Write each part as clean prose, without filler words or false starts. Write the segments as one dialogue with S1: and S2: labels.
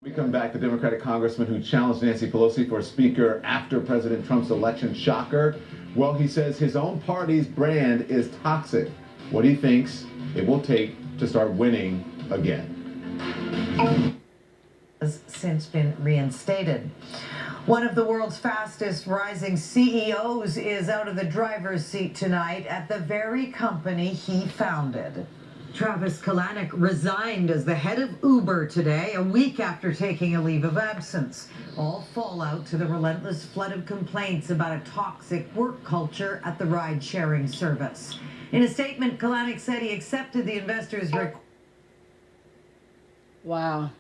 S1: We come back, the Democratic congressman who challenged Nancy Pelosi for Speaker after President Trump's election. Shocker. Well, he says his own party's brand is toxic. What he thinks it will take to start winning again.
S2: Has since been reinstated. One of the world's fastest rising CEOs is out of the driver's seat tonight at the very company he founded. Travis Kalanick resigned as the head of Uber today, a week after taking a leave of absence. All fallout to the relentless flood of complaints about a toxic work culture at the ride-sharing service. In a statement, Kalanick said he accepted the investors' request.
S3: Wow.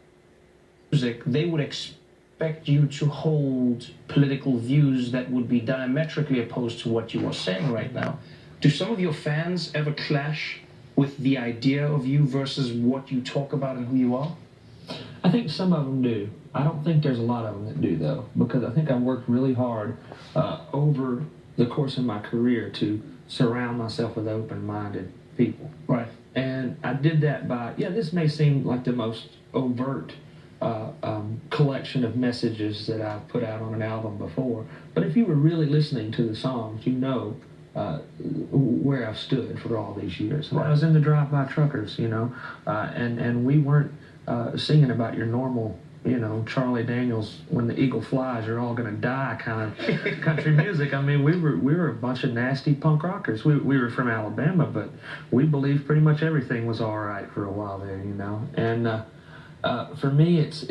S4: They would expect you to hold political views that would be diametrically opposed to what you are saying right now. Do some of your fans ever clash with the idea of you versus what you talk about and who you are?
S5: I think some of them do. I don't think there's a lot of them that do, though, because I think I worked really hard over the course of my career to surround myself with open-minded people.
S4: Right.
S5: And I did that by, this may seem like the most overt collection of messages that I've put out on an album before, but if you were really listening to the songs, you know where I've stood for all these years. Right. I was in the Drive-By Truckers, and we weren't singing about your normal, Charlie Daniels, when the eagle flies, you're all gonna die kind of country music. I mean, we were a bunch of nasty punk rockers. We were from Alabama, but we believed pretty much everything was all right for a while there, And for me, it's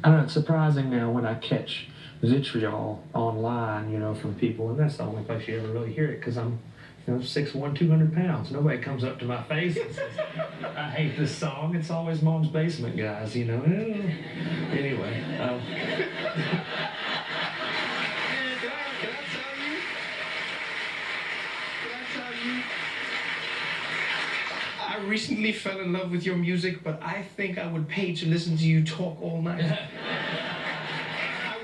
S5: I don't know, it's surprising now when I catch vitriol online, from people, and that's the only place you ever really hear it, because I'm 6'1", 200 pounds. Nobody comes up to my face and says, I hate this song. It's always Mom's Basement guys, Anyway.
S6: I recently fell in love with your music, but I think I would pay to listen to you talk all night. I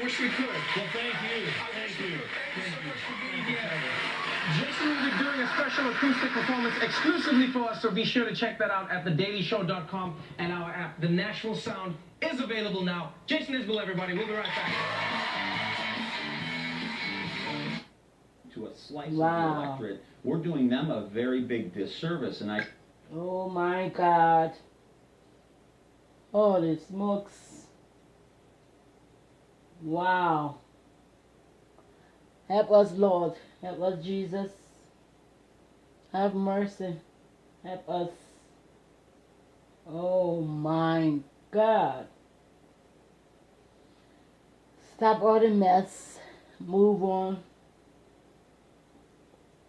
S6: wish we could.
S5: Well, thank you.
S6: Thank you. Thank you so much for being here.
S7: Jason will be doing a special acoustic performance exclusively for us, so be sure to check that out at thedailyshow.com and our app. The Nashville Sound is available now. Jason Isbell, everybody. We'll be right back.
S8: To a slice of the electorate, we're doing them a very big disservice, and
S3: Oh my God. Holy smokes. Wow. Help us, Lord. Help us, Jesus. Have mercy. Help us. Oh my God. Stop all the mess. Move on.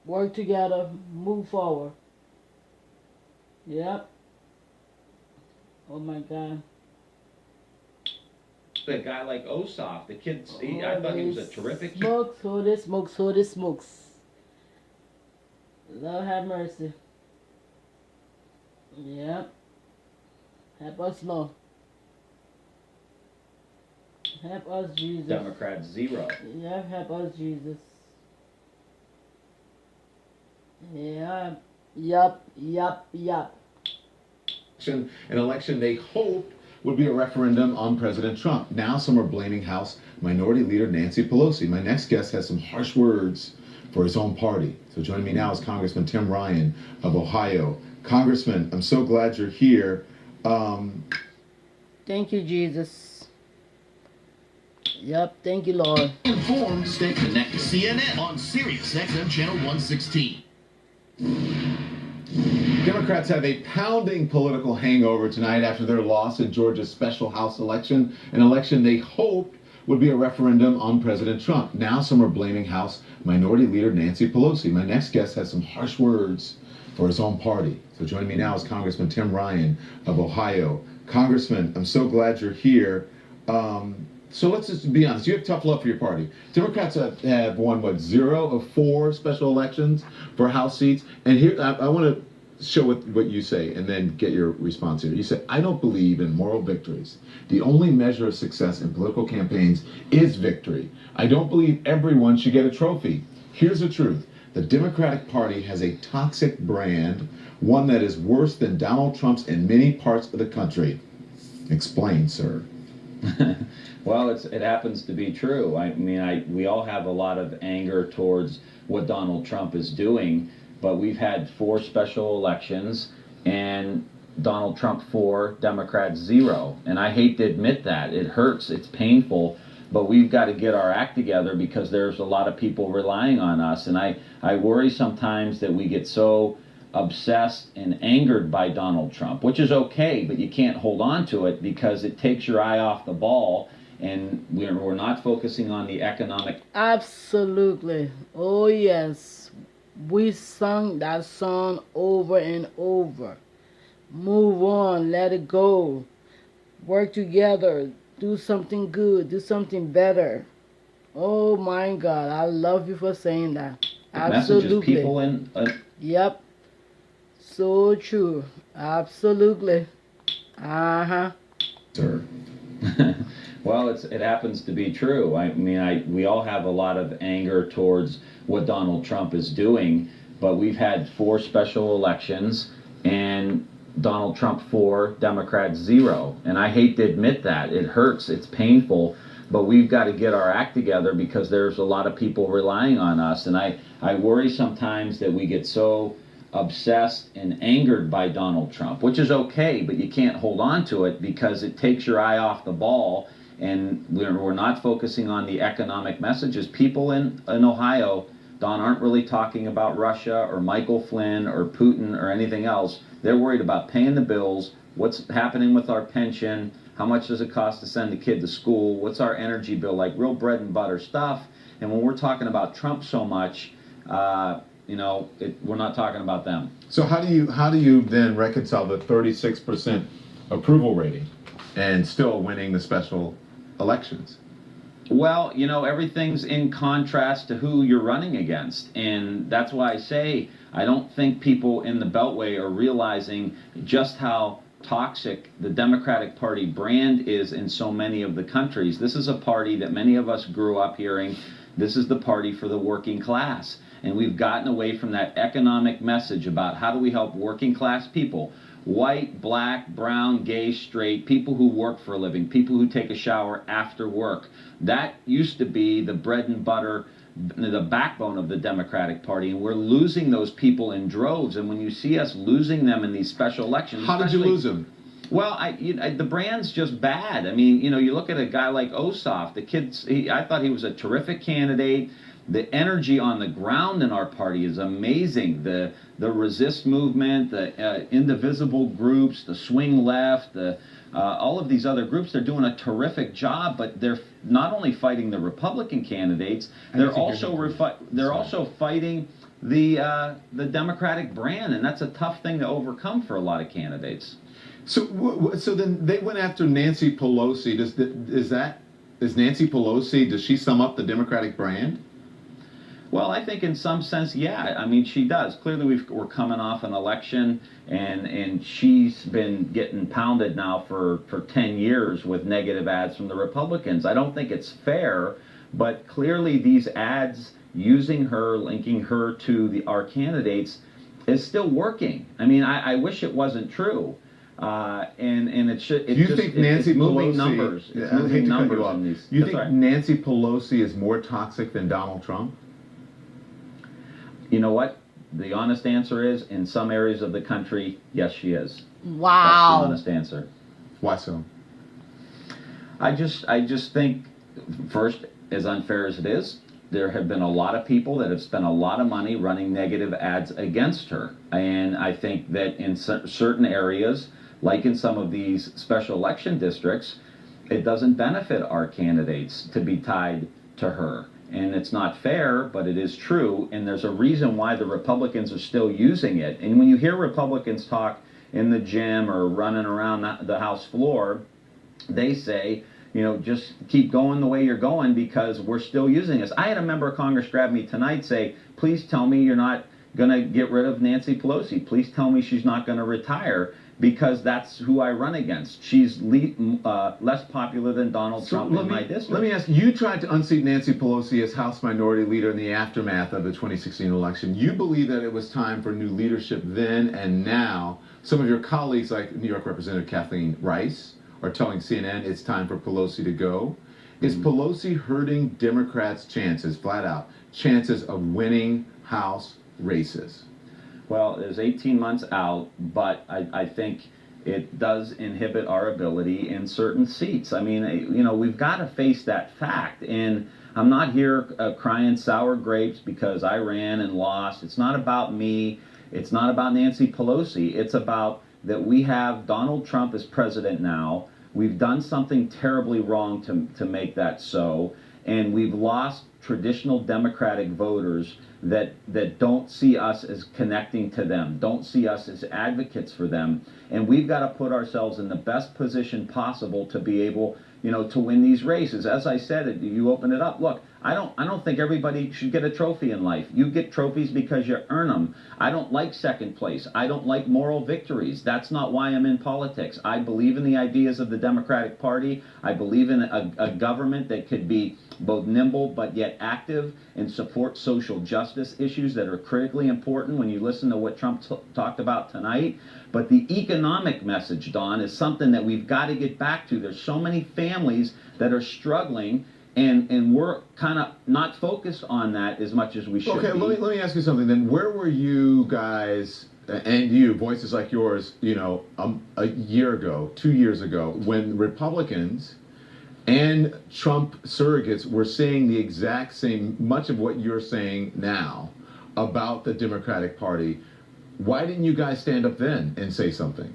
S3: Work together. Move forward. Yep. Oh my God.
S8: a guy like Ossoff, the kid, I thought he was a terrific kid.
S3: Smokes. Lord have mercy. Yep. Help us, Lord. Help us, Jesus.
S8: Democrats, 0.
S3: Yeah, help us, Jesus. Yeah. Yup.
S1: An election they hoped would be a referendum on President Trump. Now some are blaming House Minority Leader Nancy Pelosi. My next guest has some harsh words for his own party. So joining me now is Congressman Tim Ryan of Ohio. Congressman, I'm so glad you're here.
S3: Thank you, Jesus. Yep, thank you, Lord.
S9: Informed, stay connected. CNN on Sirius XM Channel 116.
S1: Democrats have a pounding political hangover tonight after their loss in Georgia's special House election, an election they hoped would be a referendum on President Trump. Now some are blaming House Minority Leader Nancy Pelosi. My next guest has some harsh words for his own party. So joining me now is Congressman Tim Ryan of Ohio. Congressman, I'm so glad you're here. So let's just be honest. You have tough love for your party. Democrats have won, 0 of 4 special elections for House seats. And here, I want to show what you say and then get your response here. You say, I don't believe in moral victories. The only measure of success in political campaigns is victory. I don't believe everyone should get a trophy. Here's the truth. The Democratic Party has a toxic brand, one that is worse than Donald Trump's in many parts of the country. Explain, sir.
S8: Well, it happens to be true. I mean, we all have a lot of anger towards what Donald Trump is doing, but we've had 4 special elections, and Donald Trump 4, Democrats 0. And I hate to admit that. It hurts. It's painful. But we've got to get our act together because there's a lot of people relying on us. And I worry sometimes that we get so obsessed and angered by Donald Trump, which is okay, but you can't hold on to it because it takes your eye off the ball, and we're not focusing on the economic.
S3: Absolutely. Oh, yes. We sung that song over and over. Move on, let it go. Work together, do something good, do something better. Oh my God, I love you for saying that. Absolutely.
S8: Messages people in.
S3: Yep. So true. Absolutely. Uh-huh.
S1: Sir.
S8: Well, it happens to be true. I mean, we all have a lot of anger towards what Donald Trump is doing, but we've had 4 special elections, and Donald Trump 4, Democrats 0. And I hate to admit that. It hurts. It's painful. But we've got to get our act together because there's a lot of people relying on us. And I worry sometimes that we get so obsessed and angered by Donald Trump, which is okay, but you can't hold on to it because it takes your eye off the ball, and we're not focusing on the economic messages. People in Ohio, Don, aren't really talking about Russia or Michael Flynn or Putin or anything else. They're worried about paying the bills, what's happening with our pension, how much does it cost to send a kid to school, what's our energy bill, like real bread and butter stuff. And when we're talking about Trump so much, we're not talking about them.
S1: So how do you then reconcile the 36% approval rating and still winning the special elections?
S8: Well, everything's in contrast to who you're running against. And that's why I say I don't think people in the Beltway are realizing just how toxic the Democratic Party brand is in so many of the countries. This is a party that many of us grew up hearing. This is the party for the working class. And we've gotten away from that economic message about how do we help working class people, white, black, brown, gay, straight, people who work for a living, people who take a shower after work. That used to be the bread and butter, the backbone of the Democratic Party, and we're losing those people in droves. And when you see us losing them in these special elections,
S1: how did you lose them?
S8: Well, the brand's just bad. I mean, you look at a guy like Ossoff. I thought he was a terrific candidate. The energy on the ground in our party is amazing. The resist movement, the indivisible groups, the swing left, all of these other groups, they're doing a terrific job, but they're not only fighting the Republican candidates, they're also fighting the Democratic brand, and that's a tough thing to overcome for a lot of candidates.
S1: So then they went after Nancy Pelosi. Is Nancy Pelosi, does she sum up the Democratic brand?
S8: Well, I think in some sense, yeah. I mean, she does. Clearly, we're coming off an election, and she's been getting pounded now for 10 years with negative ads from the Republicans. I don't think it's fair, but clearly these ads using her, linking her to our candidates, is still working. I mean, I wish it wasn't true. And it should.
S1: Do you think Nancy Pelosi?
S8: Moving numbers. It's moving numbers on these.
S1: You think Nancy Pelosi is more toxic than Donald Trump?
S8: You know what? The honest answer is, in some areas of the country, yes, she is.
S3: Wow.
S8: That's the honest answer.
S1: Why so?
S8: I just think, first, as unfair as it is, there have been a lot of people that have spent a lot of money running negative ads against her. And I think that in certain areas, like in some of these special election districts, it doesn't benefit our candidates to be tied to her. And it's not fair, but it is true, and there's a reason why the Republicans are still using it. And when you hear Republicans talk in the gym or running around the House floor, they say, just keep going the way you're going because we're still using this. I had a member of Congress grab me tonight, say, please tell me you're not going to get rid of Nancy Pelosi. Please tell me she's not going to retire, because that's who I run against. She's less popular than Donald Trump in my district.
S1: Let me ask you, tried to unseat Nancy Pelosi as House Minority Leader in the aftermath of the 2016 election. You believe that it was time for new leadership then and now. Some of your colleagues, like New York Representative Kathleen Rice, are telling CNN it's time for Pelosi to go. Is Pelosi hurting Democrats' chances, flat out, chances of winning House races?
S8: Well, there's 18 months out, but I think it does inhibit our ability in certain seats. I mean, you know, we've got to face that fact. And I'm not here crying sour grapes because I ran and lost. It's not about me. It's not about Nancy Pelosi. It's about that we have Donald Trump as president now. We've done something terribly wrong to make that so. And we've lost traditional Democratic voters that don't see us as connecting to them, don't see us as advocates for them. And we've got to put ourselves in the best position possible to be able, you know, to win these races. As I said, you open it up. Look, I don't think everybody should get a trophy in life. You get trophies because you earn them. I don't like second place. I don't like moral victories. That's not why I'm in politics. I believe in the ideas of the Democratic Party. I believe in a government that could be both nimble but yet active and support social justice issues that are critically important when you listen to what Trump talked about tonight. But the economic message, Don, is something that we've got to get back to. There's so many families that are struggling, and we're kind of not focused on that as much as we should
S1: Okay,
S8: be.
S1: let me ask you something then. Where were you guys, and you, voices like yours, you know, a year ago, 2 years ago, when Republicans and Trump surrogates were saying the exact same, much of what you're saying now about the Democratic Party? Why didn't you guys stand up then and say something?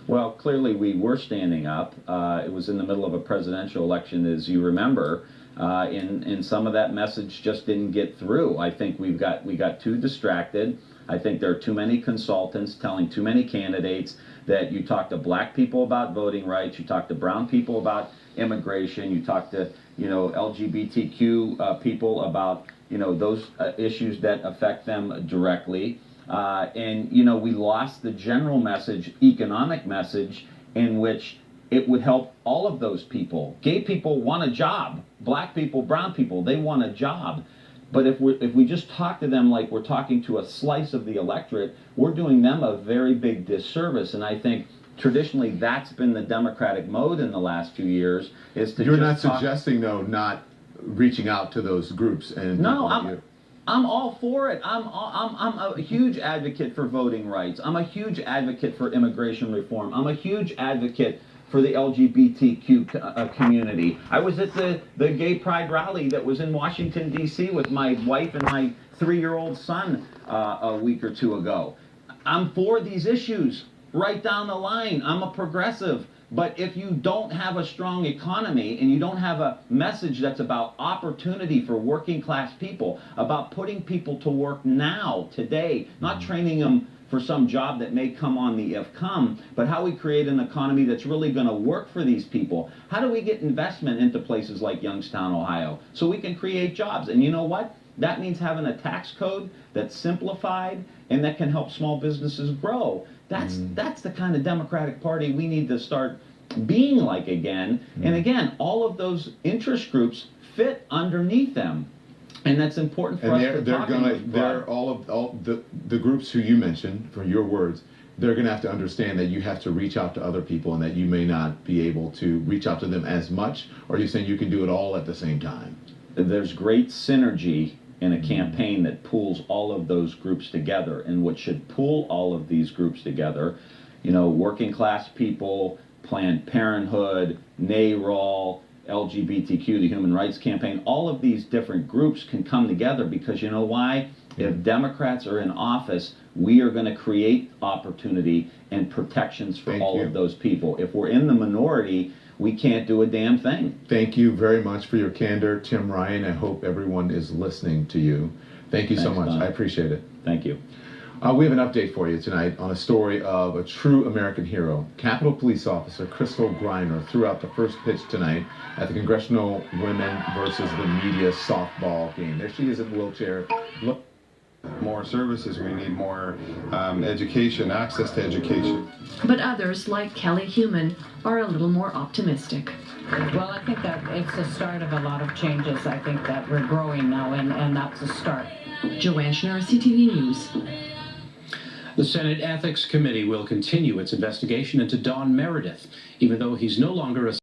S8: Well, clearly we were standing up. It was in the middle of a presidential election, as you remember, and some of that message just didn't get through. I think we got too distracted. I think there are too many consultants telling too many candidates that you talk to black people about voting rights, you talk to brown people about immigration, you talk to, you know, LGBTQ people about, you know, those issues that affect them directly. And, you know, we lost the general message, economic message, in which it would help all of those people. Gay people want a job. Black people, brown people, they want a job. But if we just talk to them like we're talking to a slice of the electorate, we're doing them a very big disservice. And I think traditionally that's been the Democratic mode in the last few years, is to
S1: You're
S8: just
S1: not suggesting, though, not reaching out to those groups and
S8: No,
S1: people like you.
S8: I'm all for it. I'm a huge advocate for voting rights. I'm a huge advocate for immigration reform. I'm a huge advocate for the LGBTQ community. I was at the Gay Pride rally that was in Washington, D.C. with my wife and my 3-year-old son a week or two ago. I'm for these issues right down the line. I'm a progressive. But if you don't have a strong economy and you don't have a message that's about opportunity for working class people, about putting people to work now, today, not training them for some job that may come on the if come, but how we create an economy that's really going to work for these people. How do we get investment into places like Youngstown, Ohio, so we can create jobs? And you know what? That means having a tax code that's simplified and that can help small businesses grow. That's the kind of Democratic Party we need to start being like again. And again, all of those interest groups fit underneath them. And that's important for us to talk about.
S1: They're all the groups who you mentioned, from your words, they're going to have to understand that you have to reach out to other people and that you may not be able to reach out to them as much. Or are you saying you can do it all at the same time?
S8: There's great synergy in a campaign that pulls all of those groups together. And what should pull all of these groups together, you know, working class people, Planned Parenthood, NARAL, LGBTQ, the Human Rights Campaign, all of these different groups can come together because you know why? If Democrats are in office, we are going to create opportunity and protections for all of those people. If we're in the minority, we can't do a damn thing.
S1: Thank you very much for your candor, Tim Ryan. I hope everyone is listening to you. Thank you so much.
S8: Don.
S1: I appreciate it.
S8: Thank you.
S1: We have an update for you tonight on a story of a true American hero. Capitol Police Officer Crystal Griner threw out the first pitch tonight at the Congressional Women versus the Media softball game. There she is in a wheelchair. Look.
S10: More services, we need more education, access to education.
S11: But others, like Kelly Human, are a little more optimistic.
S12: Well, I think that it's the start of a lot of changes. I think that we're growing now, and that's a start.
S11: Joanne Schnarr, CTV News.
S13: The Senate Ethics Committee will continue its investigation into Don Meredith, even though he's no longer a